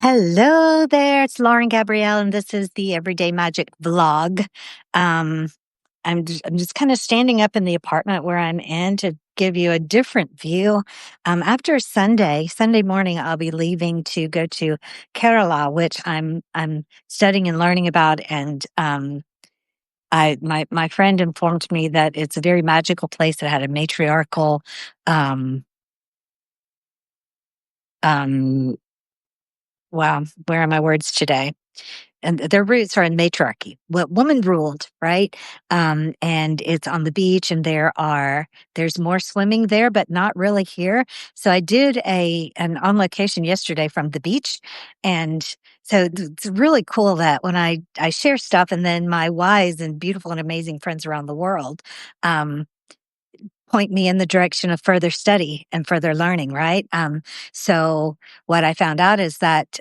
Hello there, it's Lauren Gabrielle, and this is the Everyday Magic vlog. Um, I'm just kind of standing up in the apartment where I'm in to give you a different view. After Sunday morning, I'll be leaving to go to Kerala, which I'm studying and learning about. And my friend informed me that it's a very magical place that had a matriarchal um, um, wow, where are my words today? And their roots are in matriarchy. What woman ruled, right? And it's on the beach, and there's more swimming there, but not really here. So I did an on location yesterday from the beach, and so it's really cool that when I share stuff, and then my wise and beautiful and amazing friends around the world, um, point me in the direction of further study and further learning, right? So what I found out is that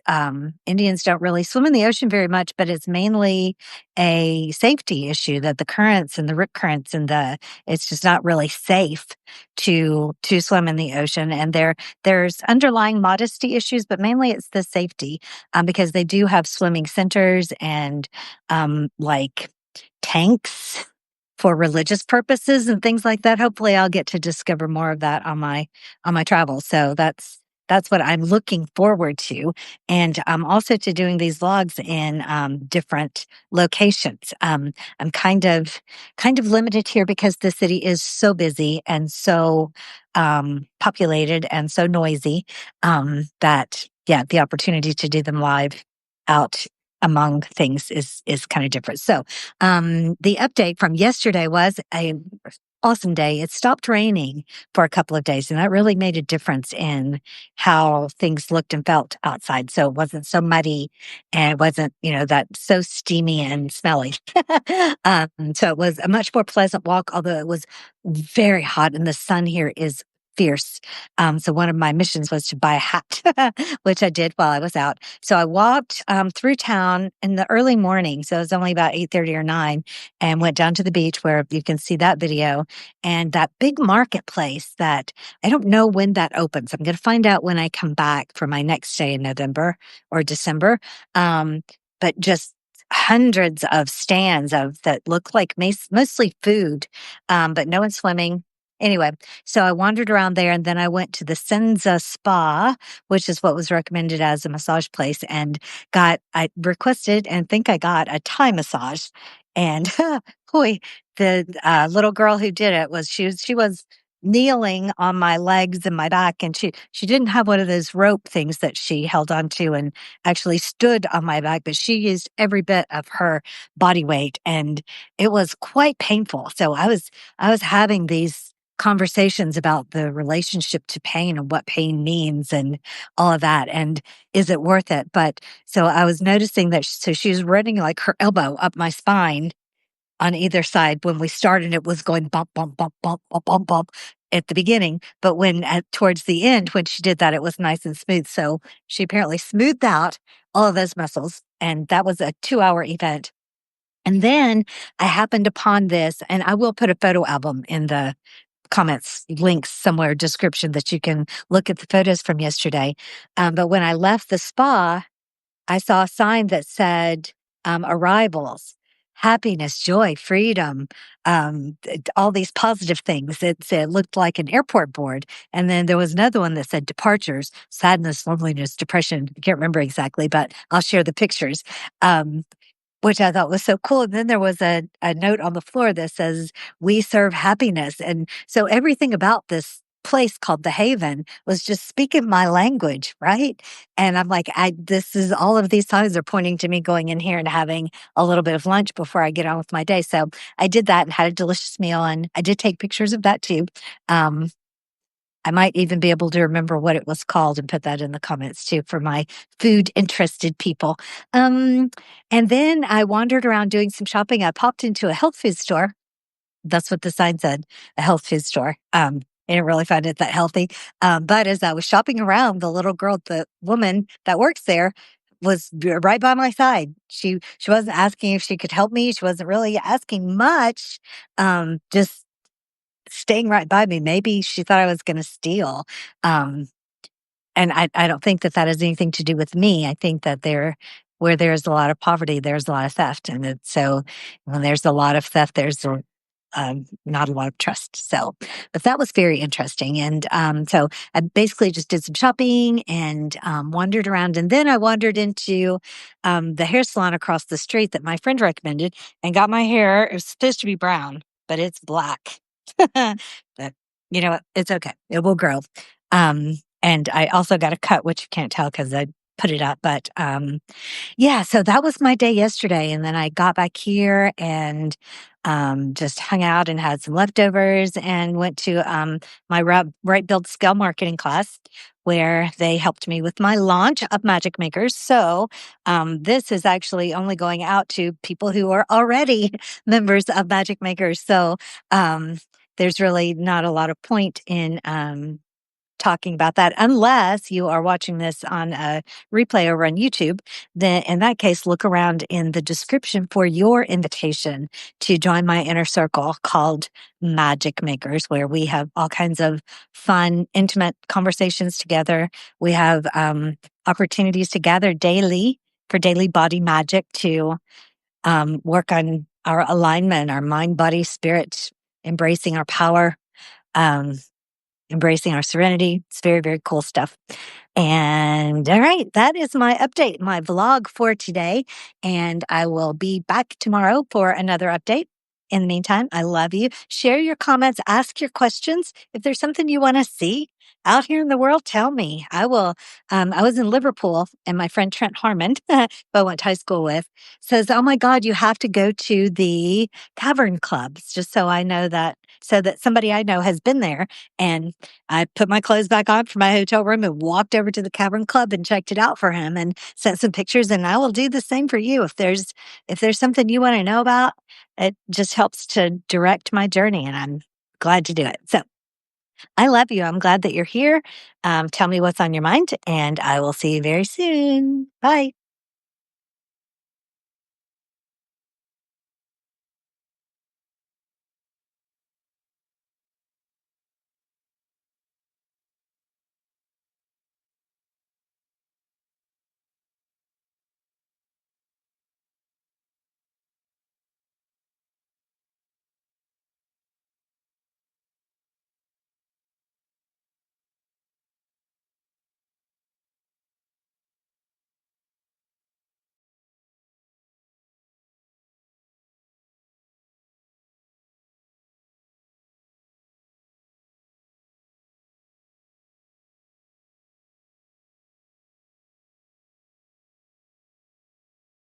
Indians don't really swim in the ocean very much, but it's mainly a safety issue that the currents and the rip currents and it's just not really safe to swim in the ocean. And there's underlying modesty issues, but mainly it's the safety because they do have swimming centers and like tanks for religious purposes and things like that. Hopefully I'll get to discover more of that on my travels. So that's what I'm looking forward to. And also to doing these vlogs in different locations. I'm kind of limited here because the city is so busy and so populated and so noisy that yeah, the opportunity to do them live out among things is kind of different. So the update from yesterday was a awesome day. It stopped raining for a couple of days, and that really made a difference in how things looked and felt outside. So it wasn't so muddy, and it wasn't, that so steamy and smelly. So it was a much more pleasant walk, although it was very hot, and the sun here is fierce. So one of my missions was to buy a hat, which I did while I was out. So I walked through town in the early morning. So it was only about 8:30 or 9, and went down to the beach where you can see that video and that big marketplace that I don't know when that opens. I'm going to find out when I come back for my next stay in November or December. But just hundreds of stands of that look like mostly food, but no one swimming. Anyway, so I wandered around there, and then I went to the Senza Spa, which is what was recommended as a massage place, and I requested and think I got a Thai massage. And boy, the little girl who did it she was kneeling on my legs and my back, and she didn't have one of those rope things that she held onto and actually stood on my back, but she used every bit of her body weight, and it was quite painful. So I was having these conversations about the relationship to pain and what pain means and all of that, and is it worth it? But so I was noticing that so she was running like her elbow up my spine on either side. When we started, it was going bump, bump, bump, bump, bump, bump, bump at the beginning. But towards the end, when she did that, it was nice and smooth. So she apparently smoothed out all of those muscles. And that was a 2-hour event. And then I happened upon this, and I will put a photo album in the comments, links somewhere, description that you can look at the photos from yesterday. But when I left the spa, I saw a sign that said, arrivals, happiness, joy, freedom, all these positive things. It looked like an airport board. And then there was another one that said departures, sadness, loneliness, depression. I can't remember exactly, but I'll share the pictures. Which I thought was so cool. And then there was a note on the floor that says, "We serve happiness." And so everything about this place called the Haven was just speaking my language, right? And I'm like, this is all of these signs are pointing to me going in here and having a little bit of lunch before I get on with my day. So I did that and had a delicious meal. And I did take pictures of that too. Um, I might even be able to remember what it was called and put that in the comments too for my food interested people. Um, and then I wandered around doing some shopping. I popped into a health food store. That's what the sign said, a health food store. I didn't really find it that healthy. But as I was shopping around, the woman that works there was right by my side. She wasn't asking if she could help me. She wasn't really asking much. Just staying right by me. Maybe she thought I was gonna steal. Um, and I don't think that that has anything to do with me. I think that where there's a lot of poverty, there's a lot of theft, and so when there's a lot of theft, there's not a lot of trust. So, but that was very interesting. And so I basically just did some shopping and wandered around. And then I wandered into the hair salon across the street that my friend recommended and got my hair. It was supposed to be brown, but it's black. But you know what? It's okay. It will grow. And I also got a cut, which you can't tell because I put it up. But yeah, so that was my day yesterday, and then I got back here and, just hung out and had some leftovers and went to, my Right Build Scale Marketing class where they helped me with my launch of Magic Makers. So, this is actually only going out to people who are already members of Magic Makers. So, there's really not a lot of point in, talking about that unless you are watching this on a replay over on YouTube. Then in that case, look around in the description for your invitation to join my inner circle called Magic Makers, where we have all kinds of fun, intimate conversations together. We have opportunities to gather daily for daily body magic to work on our alignment, our mind, body, spirit, embracing our power. Um, Embracing our serenity. It's very, very cool stuff. And all right, that is my update, my vlog for today. And I will be back tomorrow for another update. In the meantime, I love you. Share your comments, ask your questions. If there's something you want to see out here in the world, tell me. I will. I was in Liverpool and my friend Trent Harmon, who I went to high school with, says, "Oh my God, you have to go to the Cavern Clubs," just so I know that, so that somebody I know has been there. And I put my clothes back on for my hotel room and walked over to the Cavern Club and checked it out for him and sent some pictures. And I will do the same for you. If there's something you want to know about, it just helps to direct my journey, and I'm glad to do it. So I love you. I'm glad that you're here. Tell me what's on your mind, and I will see you very soon. Bye.